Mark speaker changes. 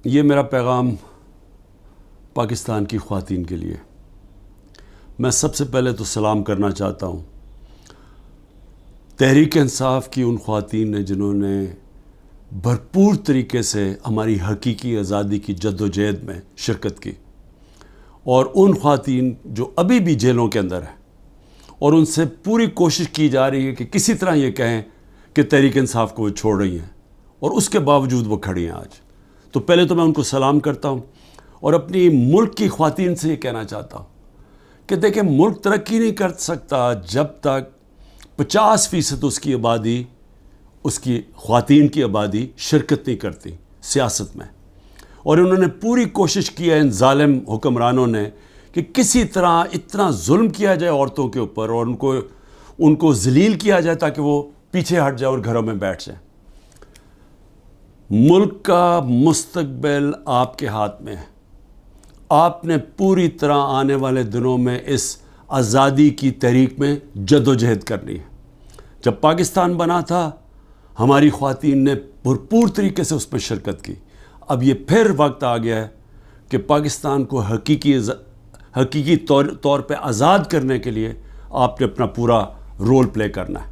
Speaker 1: یہ میرا پیغام پاکستان کی خواتین کے لیے. میں سب سے پہلے تو سلام کرنا چاہتا ہوں تحریک انصاف کی ان خواتین نے جنہوں نے بھرپور طریقے سے ہماری حقیقی آزادی کی جد و جہد میں شرکت کی، اور ان خواتین جو ابھی بھی جیلوں کے اندر ہیں، اور ان سے پوری کوشش کی جا رہی ہے کہ کسی طرح یہ کہیں کہ تحریک انصاف کو وہ چھوڑ رہی ہیں، اور اس کے باوجود وہ کھڑی ہیں آج. تو پہلے تو میں ان کو سلام کرتا ہوں، اور اپنی ملک کی خواتین سے یہ کہنا چاہتا ہوں کہ دیکھیں، ملک ترقی نہیں کر سکتا جب تک 50% اس کی آبادی، اس کی خواتین کی آبادی شرکت نہیں کرتی سیاست میں. اور انہوں نے پوری کوشش کی ہے ان ظالم حکمرانوں نے کہ کسی طرح اتنا ظلم کیا جائے عورتوں کے اوپر، اور ان کو ذلیل کیا جائے تاکہ وہ پیچھے ہٹ جائے اور گھروں میں بیٹھ جائیں. ملک کا مستقبل آپ کے ہاتھ میں ہے. آپ نے پوری طرح آنے والے دنوں میں اس آزادی کی تحریک میں جد و جہد کرنی ہے. جب پاکستان بنا تھا، ہماری خواتین نے بھرپور طریقے سے اس میں شرکت کی. اب یہ پھر وقت آ گیا ہے کہ پاکستان کو حقیقی طور پہ آزاد کرنے کے لیے آپ نے اپنا پورا رول پلے کرنا ہے.